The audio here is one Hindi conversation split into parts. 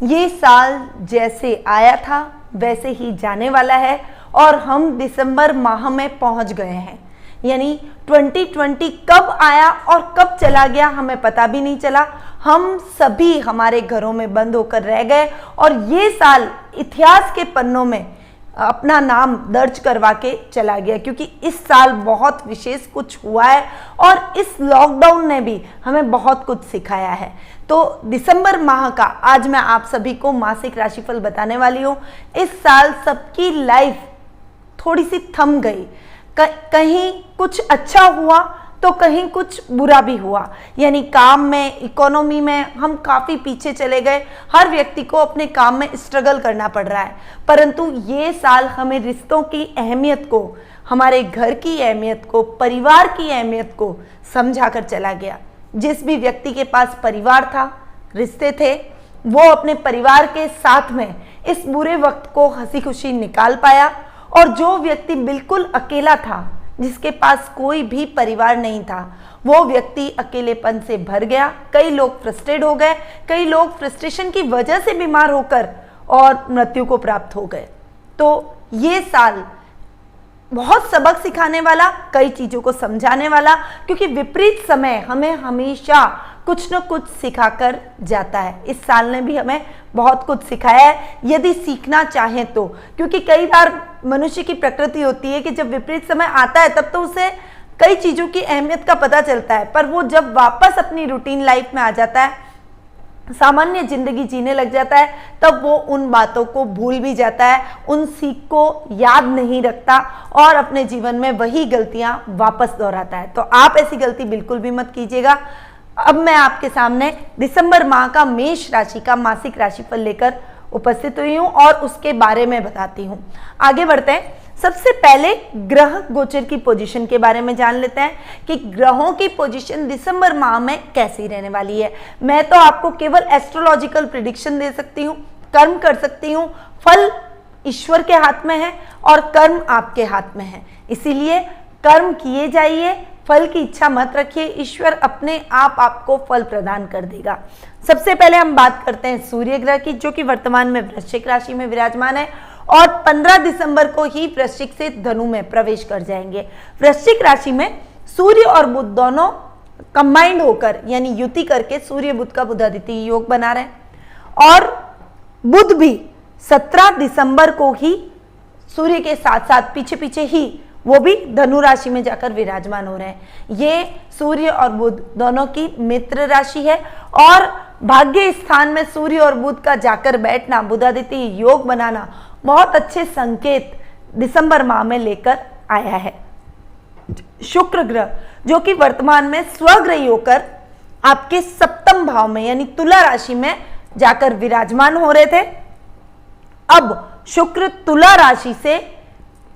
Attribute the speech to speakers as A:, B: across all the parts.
A: ये साल जैसे आया था वैसे ही जाने वाला है और हम दिसंबर माह में पहुंच गए हैं। यानी 2020 कब आया और कब चला गया हमें पता भी नहीं चला। हम सभी हमारे घरों में बंद होकर रह गए और ये साल इतिहास के पन्नों में अपना नाम दर्ज करवा के चला गया, क्योंकि इस साल बहुत विशेष कुछ हुआ है और इस लॉकडाउन ने भी हमें बहुत कुछ सिखाया है। तो दिसंबर माह का आज मैं आप सभी को मासिक राशिफल बताने वाली हूँ। इस साल सबकी लाइफ थोड़ी सी थम गई, कहीं कुछ अच्छा हुआ तो कहीं कुछ बुरा भी हुआ। यानी काम में, इकोनॉमी में हम काफ़ी पीछे चले गए। हर व्यक्ति को अपने काम में स्ट्रगल करना पड़ रहा है, परंतु ये साल हमें रिश्तों की अहमियत को, हमारे घर की अहमियत को, परिवार की अहमियत को समझा कर चला गया। जिस भी व्यक्ति के पास परिवार था, रिश्ते थे, वो अपने परिवार के साथ में इस बुरे वक्त को हंसी खुशी निकाल पाया। और जो व्यक्ति बिल्कुल अकेला था, जिसके पास कोई भी परिवार नहीं था, वो व्यक्ति अकेलेपन से भर गया। कई लोग फ्रस्ट्रेट हो गए, कई लोग फ्रस्ट्रेशन की वजह से बीमार होकर और मृत्यु को प्राप्त हो गए। तो ये साल बहुत सबक सिखाने वाला, कई चीज़ों को समझाने वाला, क्योंकि विपरीत समय हमें हमेशा कुछ न कुछ सिखाकर जाता है। इस साल ने भी हमें बहुत कुछ सिखाया है, यदि सीखना चाहें तो। क्योंकि कई बार मनुष्य की प्रकृति होती है कि जब विपरीत समय आता है तब तो उसे कई चीज़ों की अहमियत का पता चलता है, पर वो जब वापस अपनी रूटीन लाइफ में आ जाता है, सामान्य जिंदगी जीने लग जाता है, तब वो उन बातों को भूल भी जाता है, उन सीख को याद नहीं रखता और अपने जीवन में वही गलतियां वापस दोहराता है। तो आप ऐसी गलती बिल्कुल भी मत कीजिएगा। अब मैं आपके सामने दिसंबर माह का मेष राशि का मासिक राशिफल लेकर उपस्थित हुई हूँ और उसके बारे में बताती हूँ। आगे बढ़ते हैं। सबसे पहले ग्रह गोचर की पोजीशन के बारे में जान लेते हैं कि ग्रहों की पोजीशन दिसंबर माह में कैसी रहने वाली है। मैं तो आपको केवल एस्ट्रोलॉजिकल प्रिडिक्शन दे सकती हूँ, कर्म कर सकती हूँ। फल ईश्वर के हाथ में है और कर्म आपके हाथ में है, इसीलिए कर्म किए जाइए, फल की इच्छा मत रखिए, ईश्वर अपने आप आपको फल प्रदान कर देगा। सबसे पहले हम बात करते हैं सूर्य ग्रह की, जो कि वर्तमान में वृश्चिक राशि में विराजमान है और 15 दिसंबर को ही वृश्चिक से धनु में प्रवेश कर जाएंगे। वृश्चिक राशि में सूर्य और बुध दोनों कंबाइंड होकर, यानी युति करके, सूर्य बुध का बुधादित्य योग बना रहे हैं और बुध भी 17 दिसंबर को ही सूर्य के साथ साथ पीछे पीछे ही वो भी धनु राशि में जाकर विराजमान हो रहे हैं। ये सूर्य और बुध दोनों की मित्र राशि है और भाग्य स्थान में सूर्य और बुध का जाकर बैठना, बुधादित्य योग बनाना बहुत अच्छे संकेत दिसंबर माह में लेकर आया है। शुक्र ग्रह, जो कि वर्तमान में स्वग्रही होकर आपके सप्तम भाव में यानी तुला राशि में जाकर विराजमान हो रहे थे, अब शुक्र तुला राशि से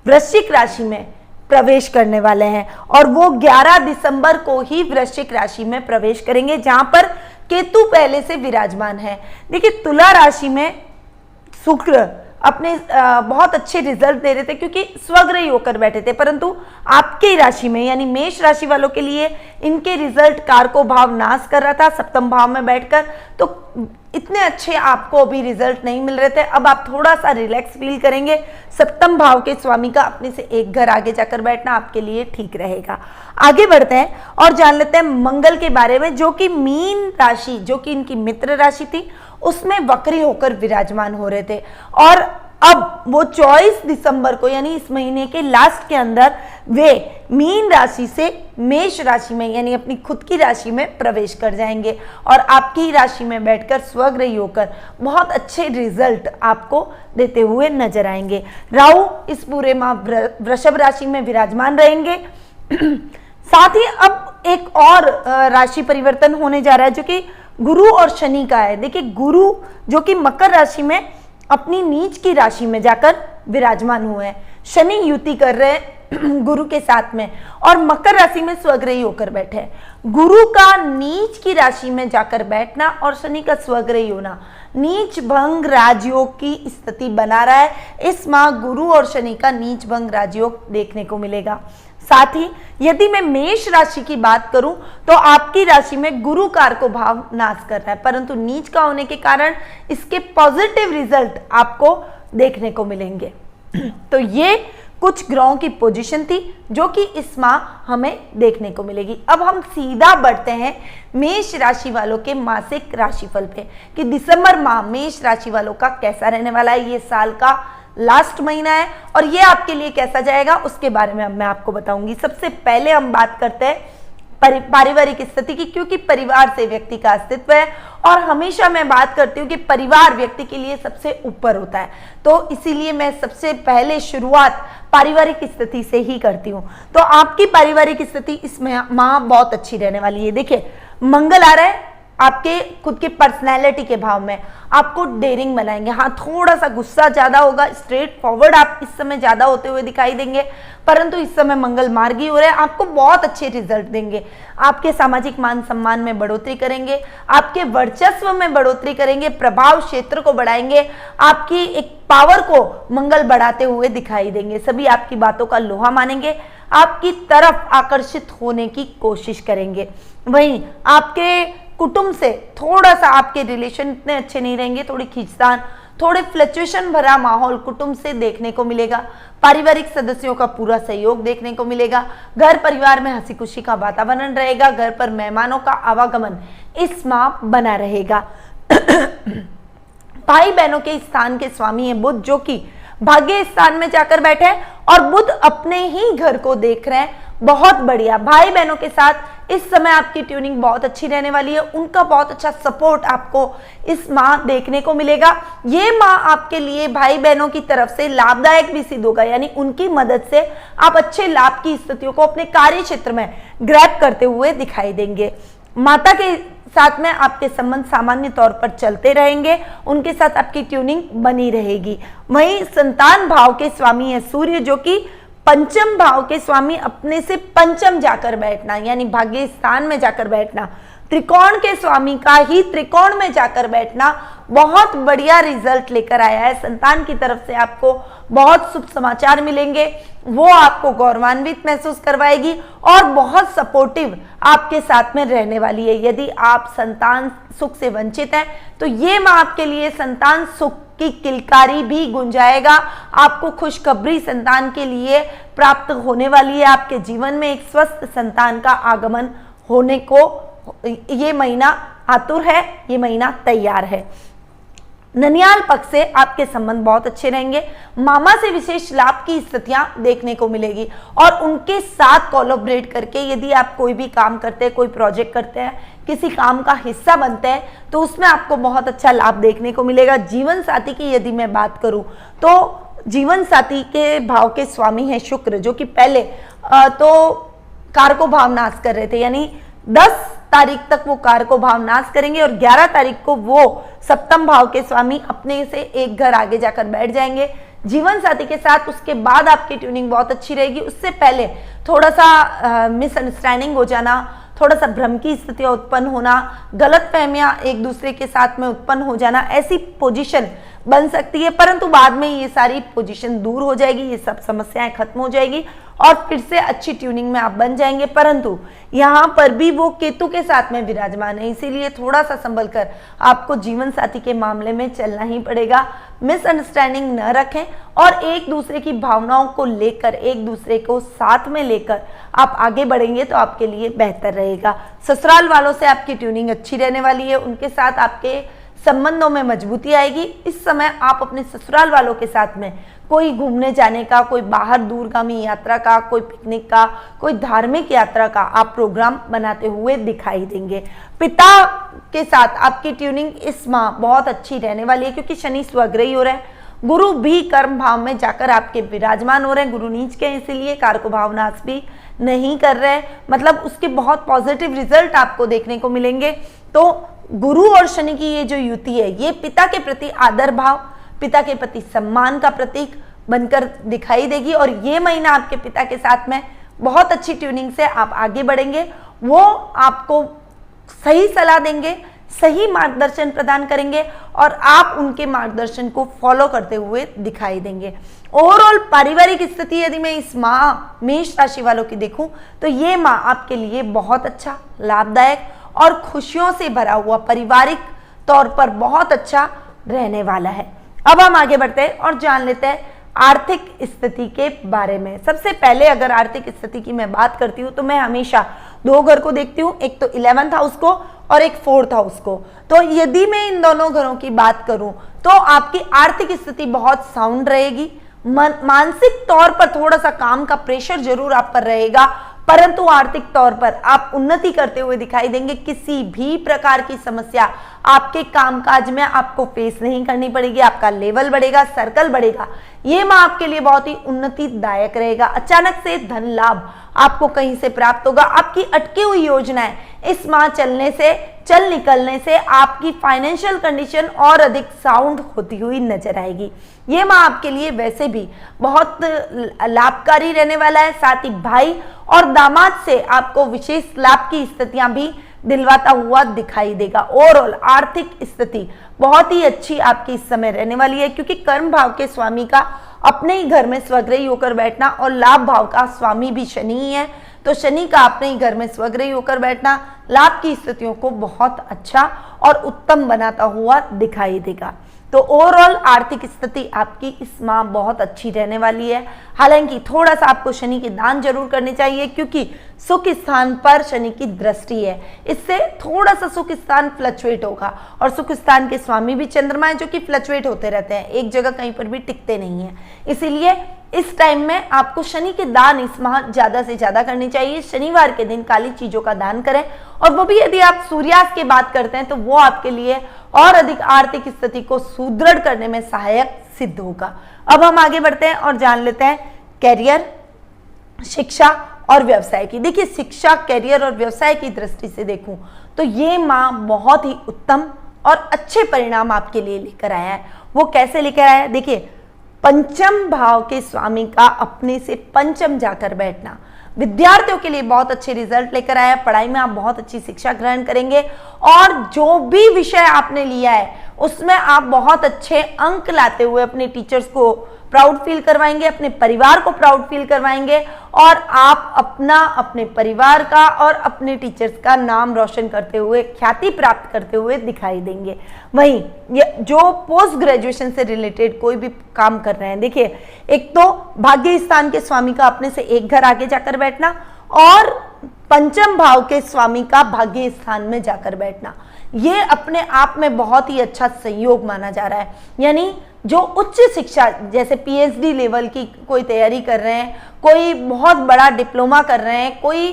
A: वृश्चिक राशि में प्रवेश करने वाले हैं और वो 11 दिसंबर को ही वृश्चिक राशि में प्रवेश करेंगे, जहां पर केतु पहले से विराजमान है। देखिए, तुला राशि में शुक्र अपने बहुत अच्छे रिजल्ट दे रहे थे क्योंकि स्वग्रही होकर बैठे थे, परंतु आपकी राशि में यानी मेष राशि वालों के लिए इनके रिजल्ट कारको भाव नाश कर रहा था सप्तम भाव में बैठकर, तो इतने अच्छे आपको अभी रिजल्ट नहीं मिल रहे थे। अब आप थोड़ा सा रिलैक्स फील करेंगे। सप्तम भाव के स्वामी का अपने से एक घर आगे जाकर बैठना आपके लिए ठीक रहेगा। आगे बढ़ते हैं और जान लेते हैं मंगल के बारे में, जो कि मीन राशि, जो कि इनकी मित्र राशि थी, उसमें वक्री होकर विराजमान हो रहे थे और अब वो 24 दिसंबर को यानी इस महीने के लास्ट के अंदर वे मीन राशि से मेष राशि में यानी अपनी खुद की राशि में प्रवेश कर जाएंगे और आपकी ही राशि में बैठकर स्वग्रही होकर बहुत अच्छे रिजल्ट आपको देते हुए नजर आएंगे। राहु इस पूरे माह वृषभ राशि में विराजमान रहेंगे। साथ ही अब एक और राशि परिवर्तन होने जा रहा है, जो कि गुरु और शनि का है। देखिए, गुरु जो कि मकर राशि में अपनी नीच की राशि में जाकर विराजमान हुए हैं, शनि युति कर रहे हैं गुरु के साथ में और मकर राशि में स्वग्रही होकर बैठे हैं। गुरु का नीच की राशि में जाकर बैठना और शनि का स्वग्रही होना नीच भंग राजयोग की स्थिति बना रहा है। इस माह गुरु और शनि का नीच भंग राजयोग देखने को मिलेगा। साथ ही यदि मैं मेष राशि की बात करूं तो आपकी राशि में गुरु कारको भाव नाश कर रहा है, परंतु नीच का होने के कारण इसके पॉजिटिव रिजल्ट आपको देखने को मिलेंगे। तो ये कुछ ग्रहों की पोजीशन थी जो कि इस माह हमें देखने को मिलेगी। अब हम सीधा बढ़ते हैं मेष राशि वालों के मासिक राशिफल पे कि दिसंबर माह मेष राशि वालों का कैसा रहने वाला है। ये साल का लास्ट महीना है और ये आपके लिए कैसा जाएगा उसके बारे में अब मैं आपको बताऊंगी। सबसे पहले हम बात करते हैं पारिवारिक स्थिति की, क्योंकि परिवार से व्यक्ति का अस्तित्व है और हमेशा मैं बात करती हूँ कि परिवार व्यक्ति के लिए सबसे ऊपर होता है, तो इसीलिए मैं सबसे पहले शुरुआत पारिवारिक स्थिति से ही करती हूँ। तो आपकी पारिवारिक स्थिति इस माह बहुत अच्छी रहने वाली है। देखिए, मंगल आ रहा है आपके खुद के पर्सनैलिटी के भाव में, आपको डेयरिंग बनाएंगे। हाँ, थोड़ा सा गुस्सा ज्यादा होगा, स्ट्रेट फॉरवर्ड आप इस समय ज्यादा होते हुए दिखाई देंगे, परंतु इस समय मंगल मार्गी हो रहे हैं, आपको बहुत अच्छे रिजल्ट देंगे। आपके सामाजिक मान सम्मान में बढ़ोतरी करेंगे, आपके वर्चस्व में बढ़ोतरी करेंगे, प्रभाव क्षेत्र को बढ़ाएंगे, आपकी एक पावर को मंगल बढ़ाते हुए दिखाई देंगे। सभी आपकी बातों का लोहा मानेंगे, आपकी तरफ आकर्षित होने की कोशिश करेंगे। वहीं आपके कुटुंब से थोड़ा सा आपके रिलेशन इतने अच्छे नहीं रहेंगे, थोड़ी खींचतान, थोड़े फ्लक्चुएशन भरा माहौल कुटुंब से देखने को मिलेगा। पारिवारिक सदस्यों का पूरा सहयोग देखने को मिलेगा। घर परिवार में हंसी खुशी का वातावरण रहेगा। घर पर मेहमानों का आवागमन इस माह बना रहेगा। भाई बहनों के स्थान के स्वामी है बुध, जो कि भाग्य स्थान में जाकर बैठे हैं और बुध अपने ही घर को देख रहे हैं। बहुत बढ़िया। भाई बहनों के साथ इस समय आपकी ट्यूनिंग बहुत अच्छी रहने वाली है, उनका बहुत अच्छा सपोर्ट आपको इस माह देखने को मिलेगा। ये माह आपके लिए भाई बहनों की तरफ से लाभदायक भी सिद्ध होगा, यानी उनकी मदद से आप अच्छे लाभ की स्थितियों को अपने कार्य क्षेत्र में ग्रैब करते हुए दिखाई देंगे। माता के साथ में आपके संबंध सामान्य तौर पर चलते रहेंगे, उनके साथ आपकी ट्यूनिंग बनी रहेगी। वहीं संतान भाव के स्वामी है सूर्य, जो कि पंचम भाव के स्वामी अपने से पंचम जाकर बैठना, यानी भाग्य स्थान में जाकर बैठना, त्रिकोण के स्वामी का ही त्रिकोण में जाकर बैठना बहुत बढ़िया रिजल्ट लेकर आया है। संतान की तरफ से आपको बहुत शुभ समाचार मिलेंगे, वो आपको गौरवान्वित महसूस करवाएगी और बहुत सपोर्टिव आपके साथ में रहने वाली है। यदि आप संतान सुख से वंचित हैं तो ये माह आपके लिए संतान सुख की किलकारी भी गुंजाएगा। आपको खुशखबरी संतान के लिए प्राप्त होने वाली है। आपके जीवन में एक स्वस्थ संतान का आगमन होने को ये महीना आतुर है, ये महीना तैयार है। ननियाल पक्ष से आपके संबंध बहुत अच्छे रहेंगे। मामा से विशेष लाभ की स्थितियां देखने को मिलेगी और उनके साथ कोलैबोरेट करके यदि आप कोई भी काम करते हैं, कोई प्रोजेक्ट करते हैं, किसी काम का हिस्सा बनते हैं, तो उसमें आपको बहुत अच्छा लाभ देखने को मिलेगा। जीवन साथी की यदि मैं बात करूं तो जीवन साथी के भाव के स्वामी है शुक्र, जो कि पहले तो कारको भाव नाश कर रहे थे, यानी 10 तारीख तक वो कारको भाव नाश करेंगे और 11 तारीख को वो सप्तम भाव के स्वामी अपने से एक घर आगे जाकर बैठ जाएंगे जीवन साथी के साथ। उसके बाद आपकी ट्यूनिंग बहुत अच्छी रहेगी। उससे पहले थोड़ा सा मिसअंडरस्टैंडिंग हो जाना, थोड़ा सा भ्रम की स्थितियां उत्पन्न होना, गलत फहमियां एक दूसरे के साथ में उत्पन्न हो जाना, ऐसी पोजीशन बन सकती है, परंतु बाद में ये सारी पोजीशन दूर हो जाएगी, ये सब समस्याएं खत्म हो जाएगी और फिर से अच्छी ट्यूनिंग में आप बन जाएंगे। परंतु यहाँ पर भी वो केतु के साथ में विराजमान है, इसीलिए थोड़ा सा संभल कर आपको जीवन साथी के मामले में चलना ही पड़ेगा। मिसअंडरस्टैंडिंग न रखें और एक दूसरे की भावनाओं को लेकर, एक दूसरे को साथ में लेकर आप आगे बढ़ेंगे तो आपके लिए बेहतर रहेगा। ससुराल वालों से आपकी ट्यूनिंग अच्छी रहने वाली है, उनके साथ आपके संबंधों में मजबूती आएगी। इस समय आप अपने ससुराल वालों के साथ में कोई घूमने जाने का, कोई बाहर दूरगामी यात्रा का, कोई पिकनिक का, कोई धार्मिक यात्रा का आप प्रोग्राम बनाते हुए दिखाई देंगे। पिता के साथ आपकी ट्यूनिंग इस माह बहुत अच्छी रहने वाली है, क्योंकि शनि स्वग्रही हो रहे हैं, गुरु भी कर्म भाव में जाकर आपके विराजमान हो रहे हैं। गुरु नीच के, इसीलिए कारको भाव नाश भी नहीं कर रहे हैं, मतलब उसके बहुत पॉजिटिव रिजल्ट आपको देखने को मिलेंगे। तो गुरु और शनि की ये जो युति है, ये पिता के प्रति आदर भाव, पिता के प्रति सम्मान का प्रतीक बनकर दिखाई देगी और ये महीना आपके पिता के साथ में बहुत अच्छी ट्यूनिंग से आप आगे बढ़ेंगे। वो आपको सही सलाह देंगे, सही मार्गदर्शन प्रदान करेंगे और आप उनके मार्गदर्शन को फॉलो करते हुए दिखाई देंगे। ओवरऑल पारिवारिक स्थिति यदि मैं इस माह मेष राशि वालों की देखूं तो ये माह आपके लिए बहुत अच्छा, लाभदायक और खुशियों से भरा हुआ पारिवारिक तौर पर बहुत अच्छा रहने वाला है। अब हम आगे बढ़ते हैं और जान लेते हैं आर्थिक स्थिति के बारे में। सबसे पहले अगर आर्थिक स्थिति की मैं बात करती हूँ तो मैं हमेशा दो घर को देखती हूँ, एक तो 11th हाउस को और एक 4th हाउस को। तो यदि मैं इन दोनों घरों की बात करूं तो आपकी आर्थिक स्थिति बहुत साउंड रहेगी। मानसिक तौर पर थोड़ा सा काम का प्रेशर जरूर आप पर रहेगा, परंतु आर्थिक तौर पर आप उन्नति करते हुए दिखाई देंगे। किसी भी प्रकार की समस्या आपके कामकाज में आपको फेस नहीं करनी पड़ेगी, आपका लेवल बढ़ेगा, सर्कल बढ़ेगा। ये माह आपके लिए बहुत ही उन्नतिदायक रहेगा। अचानक से धन लाभ आपको कहीं से प्राप्त होगा। आपकी अटकी हुई योजनाएं इस माह चल निकलने से आपकी फाइनेंशियल कंडीशन और अधिक साउंड होती हुई नजर आएगी। ये माह आपके लिए वैसे भी बहुत लाभकारी रहने वाला है। साथ ही भाई और दामाद से आपको विशेष लाभ की स्थितियां भी दिलवाता हुआ दिखाई देगा। ओवरऑल आर्थिक स्थिति बहुत ही अच्छी आपकी इस समय रहने वाली है, क्योंकि कर्म भाव के स्वामी का अपने ही घर में स्वग्रही होकर बैठना और लाभ भाव का स्वामी भी शनि ही है, तो शनि का अपने ही घर में स्वग्रही होकर बैठना लाभ की स्थितियों को बहुत अच्छा और उत्तम बनाता हुआ दिखाई देगा। तो ओवरऑल आर्थिक स्थिति आपकी इस माह बहुत अच्छी रहने वाली है। हालांकि थोड़ा सा आपको शनि के दान जरूर करने चाहिए, क्योंकि सुख स्थान पर शनि की दृष्टि है, इससे थोड़ा सा सुख स्थान फ्लक्चुएट होगा। और सुख स्थान के स्वामी भी चंद्रमा है, जो कि फ्लक्चुएट होते रहते हैं, एक जगह कहीं पर भी टिकते नहीं है। इसीलिए इस टाइम में आपको शनि के दान इस माह ज्यादा से ज्यादा करनी चाहिए। शनिवार के दिन काली चीजों का दान करें, और वो भी यदि आप सूर्यास्त की बात करते हैं तो वो आपके लिए और अधिक आर्थिक स्थिति को सुदृढ़ करने में सहायक सिद्ध होगा। अब हम आगे बढ़ते हैं और जान लेते हैं कैरियर, शिक्षा और व्यवसाय की। देखिए, शिक्षा, कैरियर और व्यवसाय की दृष्टि से देखूं तो ये माह बहुत ही उत्तम और अच्छे परिणाम आपके लिए लेकर आया है। वो कैसे लेकर आया है? देखिए, पंचम भाव के स्वामी का अपने से पंचम जाकर बैठना विद्यार्थियों के लिए बहुत अच्छे रिजल्ट लेकर आया। पढ़ाई में आप बहुत अच्छी शिक्षा ग्रहण करेंगे और जो भी विषय आपने लिया है उसमें आप बहुत अच्छे अंक लाते हुए अपने टीचर्स को प्राउड फील करवाएंगे, अपने परिवार को प्राउड फील करवाएंगे, और आप अपने परिवार का और अपने टीचर्स का नाम रोशन करते हुए, ख्याति प्राप्त करते हुए दिखाई देंगे। वहीं जो पोस्ट ग्रेजुएशन से रिलेटेड कोई भी काम कर रहे हैं, देखिए, एक तो भाग्य स्थान के स्वामी का अपने से एक घर आगे जाकर बैठना और पंचम भाव के स्वामी का भाग्य स्थान में जाकर बैठना, ये अपने आप में बहुत ही अच्छा संयोग माना जा रहा है। यानी जो उच्च शिक्षा, जैसे पीएचडी लेवल की कोई तैयारी कर रहे हैं, कोई बहुत बड़ा डिप्लोमा कर रहे हैं, कोई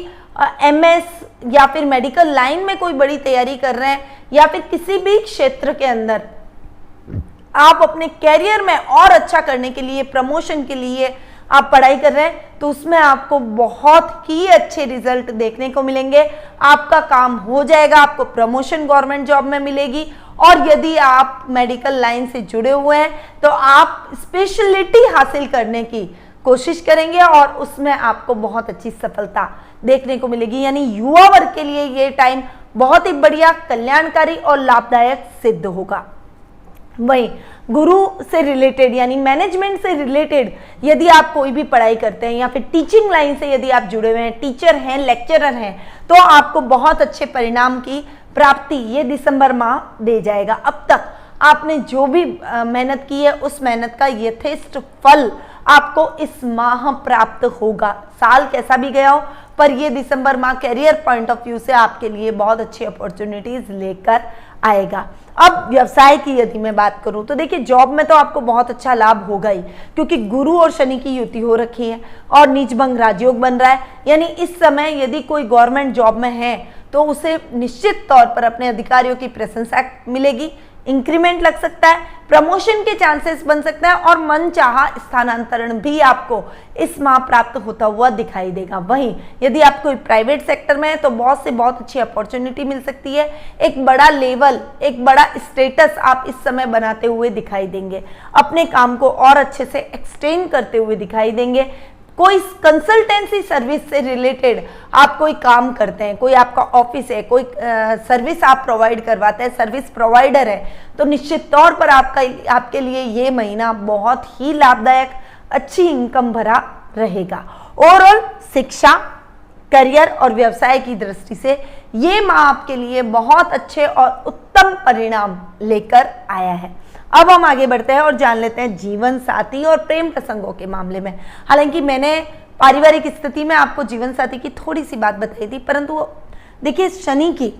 A: एमएस या फिर मेडिकल लाइन में कोई बड़ी तैयारी कर रहे हैं, या फिर किसी भी क्षेत्र के अंदर आप अपने कैरियर में और अच्छा करने के लिए, प्रमोशन के लिए आप पढ़ाई कर रहे हैं, तो उसमें आपको बहुत ही अच्छे रिजल्ट देखने को मिलेंगे। आपका काम हो जाएगा, आपको प्रमोशन गवर्नमेंट जॉब में मिलेगी। और यदि आप मेडिकल लाइन से जुड़े हुए हैं तो आप स्पेशलिटी हासिल करने की कोशिश करेंगे और उसमें आपको बहुत अच्छी सफलता देखने को मिलेगी। यानी युवा वर्ग के लिए ये टाइम बहुत ही बढ़िया, कल्याणकारी और लाभदायक सिद्ध होगा। वहीं गुरु से रिलेटेड यानी मैनेजमेंट से रिलेटेड यदि आप कोई भी पढ़ाई करते हैं या फिर टीचिंग लाइन से यदि आप जुड़े हुए हैं, टीचर हैं, लेक्चरर हैं, तो आपको बहुत अच्छे परिणाम की प्राप्ति ये दिसंबर माह दे जाएगा। अब तक आपने जो भी मेहनत की है उस मेहनत का यथेष्ट फल आपको इस माह प्राप्त होगा। साल कैसा भी गया हो, पर ये दिसंबर माह कैरियर पॉइंट ऑफ व्यू से आपके लिए बहुत अच्छी अपॉर्चुनिटीज लेकर आएगा। अब व्यवसाय की यदि मैं बात करूं तो देखिए, जॉब में तो आपको बहुत अच्छा लाभ होगा ही, क्योंकि गुरु और शनि की युति हो रखी है और नीचभंग राजयोग बन रहा है। यानी इस समय यदि कोई गवर्नमेंट जॉब में है तो उसे निश्चित तौर पर अपने अधिकारियों की प्रशंसा मिलेगी, इंक्रीमेंट लग सकता है, प्रमोशन के चांसेस बन सकते हैं और मनचाहा स्थानांतरण भी आपको इस माह प्राप्त होता हुआ दिखाई देगा। वहीं यदि आप कोई प्राइवेट सेक्टर में है तो बहुत से बहुत अच्छी अपॉर्चुनिटी मिल सकती है। एक बड़ा लेवल, एक बड़ा स्टेटस आप इस समय बनाते हुए दिखाई देंगे, अपने काम को और अच्छे से एक्सटेंड करते हुए दिखाई देंगे। कोई कंसल्टेंसी सर्विस से रिलेटेड आप कोई काम करते हैं, कोई आपका ऑफिस है, कोई सर्विस आप प्रोवाइड करवाते हैं, सर्विस प्रोवाइडर है, तो निश्चित तौर पर आपके लिए ये महीना बहुत ही लाभदायक, अच्छी इनकम भरा रहेगा। ओवरऑल शिक्षा, करियर और व्यवसाय की दृष्टि से ये माह आपके लिए बहुत अच्छे और उत्तम परिणाम लेकर आया है। अब हम आगे बढ़ते हैं और जान लेते हैं जीवन साथी और प्रेम प्रसंगों के मामले में। हालांकि मैंने पारिवारिक स्थिति में आपको जीवन साथी की थोड़ी सी बात बताई थी, परंतु देखिए शनि की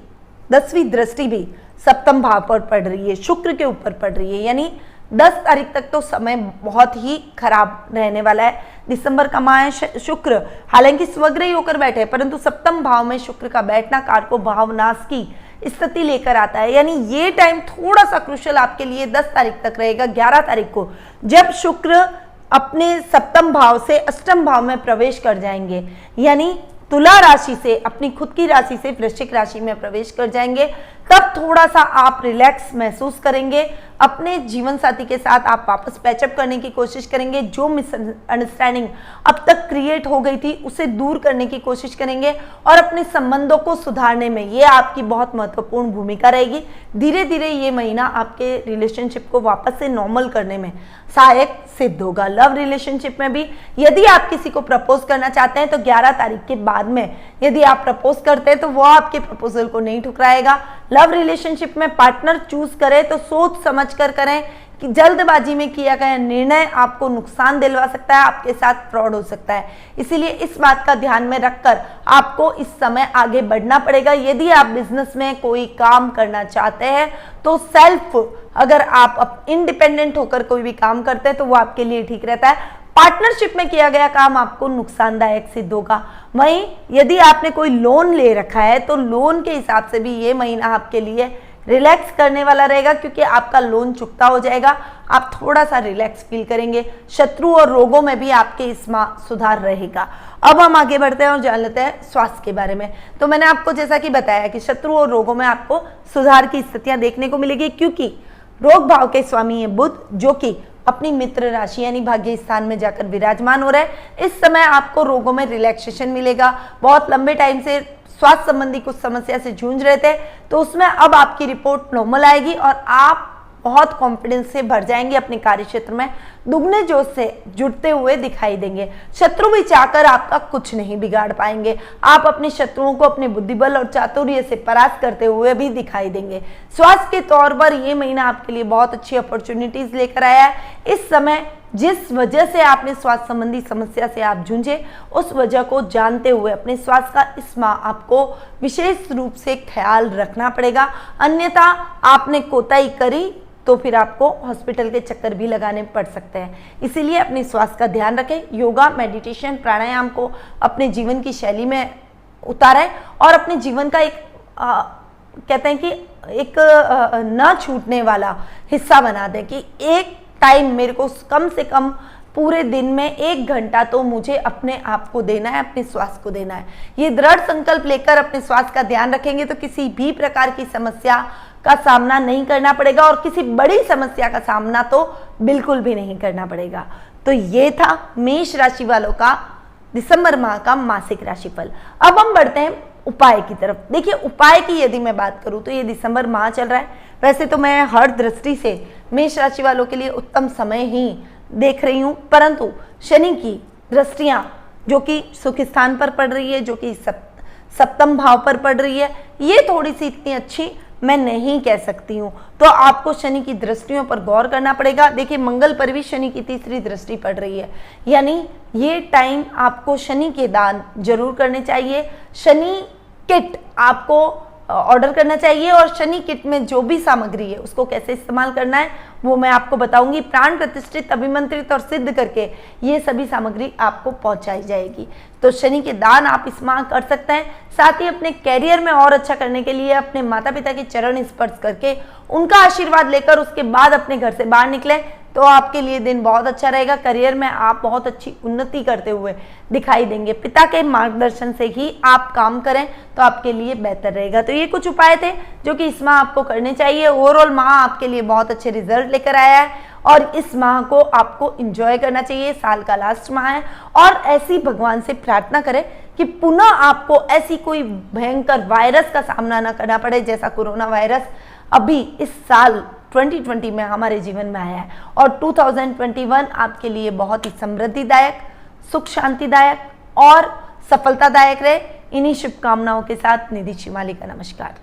A: 10वीं दृष्टि भी सप्तम भाव पर पड़ रही है, शुक्र के ऊपर पड़ रही है, यानी 10 तारीख तक तो समय बहुत ही खराब रहने वाला है। दिसंबर का माह है शुक्र, हालांकि स्वग्रही होकर बैठे हैं, परंतु सप्तम भाव में शुक्र का बैठना कारको भावनाश की स्थिति लेकर आता है, यानी ये टाइम थोड़ा सा क्रुशियल आपके लिए 10 तारीख तक रहेगा। 11 तारीख को जब शुक्र अपने सप्तम भाव से अष्टम भाव में प्रवेश कर जाएंगे, यानी तुला राशि से अपनी खुद की राशि से वृश्चिक राशि में प्रवेश कर जाएंगे, तब थोड़ा सा आप रिलैक्स महसूस करेंगे। अपने जीवन साथी के साथ आप वापस पैचअप करने की कोशिश करेंगे, जो मिसअंडरस्टैंडिंग अब तक क्रिएट हो गई थी उसे दूर करने की कोशिश करेंगे और अपने संबंधों को सुधारने में ये आपकी बहुत महत्वपूर्ण भूमिका रहेगी। धीरे धीरे ये महीना आपके रिलेशनशिप को वापस से नॉर्मल करने में सहायक सिद्ध होगा। लव रिलेशनशिप में भी यदि आप किसी को प्रपोज करना चाहते हैं तो 11 तारीख के बाद में यदि आप प्रपोज करते हैं तो वो आपके प्रपोजल को नहीं ठुकराएगा। लव रिलेशनशिप में पार्टनर चूज करें तो सोच समझ कर करें कि जल्दबाजी में किया गया निर्णय आपको नुकसान दिलवा सकता है, आपके साथ फ्रॉड हो सकता है। इसीलिए इस बात का ध्यान में रखकर आपको इस समय आगे बढ़ना पड़ेगा। यदि आप बिजनेस में कोई काम करना चाहते हैं तो सेल्फ, अगर आप इंडिपेंडेंट होकर कोई भी काम करते हैं तो वो आपके लिए ठीक रहता है। पार्टनरशिप में किया गया काम आपको नुकसानदायक सिद्ध होगा। वहीं यदि आपने कोई लोन ले रखा है तो लोन के हिसाब से भी ये महीना आपके लिए रिलैक्स करने वाला रहेगा, क्योंकि आपका लोन चुकता हो जाएगा, आप थोड़ा सा रिलैक्स फील करेंगे। शत्रु और रोगों में भी आपके इस माह सुधार रहेगा। अब हम आगे बढ़ते हैं और जान लेते हैं स्वास्थ्य के बारे में। तो मैंने आपको जैसा कि बताया कि शत्रु और रोगों में आपको सुधार की स्थितियां देखने को मिलेगी, क्योंकि रोग भाव के स्वामी है बुध, जो कि अपनी मित्र राशि यानी भाग्य स्थान में जाकर विराजमान हो रहा है। इस समय आपको रोगों में रिलैक्सेशन मिलेगा। बहुत लंबे टाइम से स्वास्थ्य संबंधी कुछ समस्या से जूझ रहे थे तो उसमें अब आपकी रिपोर्ट नॉर्मल आएगी और आप बहुत कॉन्फिडेंस से भर जाएंगे, अपने कार्य क्षेत्र में दुगने जोश से जुड़ते हुए दिखाई देंगे। शत्रु भी चाहकर आपका कुछ नहीं बिगाड़ पाएंगे। आप अपने शत्रुओं को अपने बुद्धिबल और चातुर्य से परास्त करते हुए भी दिखाई देंगे। स्वास्थ्य के तौर पर यह महीना आपके लिए बहुत अच्छी अपॉर्चुनिटीज लेकर आया है। इस समय जिस वजह से आपने स्वास्थ्य संबंधी समस्या से आप जूझे, उस वजह को जानते हुए अपने स्वास्थ्य का इस माह आपको विशेष रूप से ख्याल रखना पड़ेगा, अन्यथा आपने कोताही करी तो फिर आपको हॉस्पिटल के चक्कर भी लगाने पड़ सकते हैं। इसीलिए अपने स्वास्थ्य का ध्यान रखें। योगा, मेडिटेशन, प्राणायाम को अपने जीवन की शैली में उतारें और अपने जीवन का एक कहते हैं कि एक न छूटने वाला हिस्सा बना दें कि एक टाइम मेरे को कम से कम पूरे दिन में 1 घंटा तो मुझे अपने आप को देना है, अपने स्वास्थ्य को देना है। ये दृढ़ संकल्प लेकर अपने स्वास्थ्य का ध्यान रखेंगे तो किसी भी प्रकार की समस्या का सामना नहीं करना पड़ेगा और किसी बड़ी समस्या का सामना तो बिल्कुल भी नहीं करना पड़ेगा। तो ये था मेष राशि वालों का दिसंबर माह का मासिक राशिफल। अब हम बढ़ते हैं उपाय की तरफ। देखिए, उपाय की यदि मैं बात करूं तो ये दिसंबर माह चल रहा है। वैसे तो मैं हर दृष्टि से मेष राशि वालों के लिए उत्तम समय ही देख रही हूं, परंतु शनि की दृष्टियां जो कि सुख स्थान पर पड़ रही है, जो कि सप्तम भाव पर पड़ रही है, ये थोड़ी सी इतनी अच्छी मैं नहीं कह सकती हूँ। तो आपको शनि की दृष्टियों पर गौर करना पड़ेगा। देखिए, मंगल पर भी शनि की 3री दृष्टि पड़ रही है, यानी ये टाइम आपको शनि के दान जरूर करने चाहिए। शनि किट आपको ऑर्डर करना चाहिए और शनि किट में जो भी सामग्री है उसको कैसे इस्तेमाल करना है वो मैं आपको बताऊंगी। प्राण प्रतिष्ठित, अभिमंत्रित और सिद्ध करके ये सभी सामग्री आपको पहुंचाई जाएगी। तो शनि के दान आप इस माह कर सकते हैं। साथ ही अपने कैरियर में और अच्छा करने के लिए अपने माता पिता के चरण स्पर्श करके उनका आशीर्वाद लेकर उसके बाद अपने घर से बाहर निकले। तो आपके लिए दिन बहुत अच्छा रहेगा। करियर में आप बहुत अच्छी उन्नति करते हुए दिखाई देंगे। पिता के मार्गदर्शन से ही आप काम करें तो आपके लिए बेहतर रहेगा। तो ये कुछ उपाय थे जो कि इस माह आपको करने चाहिए। ओवरऑल माह आपके लिए बहुत अच्छे रिजल्ट लेकर आया है और इस माह को आपको एंजॉय करना चाहिए। साल का लास्ट माह है और ऐसी भगवान से प्रार्थना करें कि पुनः आपको ऐसी कोई भयंकर वायरस का सामना ना करना पड़े जैसा कोरोना वायरस अभी इस साल 2020 में हमारे जीवन में आया है। और 2021 आपके लिए बहुत ही समृद्धिदायक, सुख शांतिदायक और सफलतादायक रहे। इन्हीं शुभकामनाओं के साथ निधि शिमाली का नमस्कार।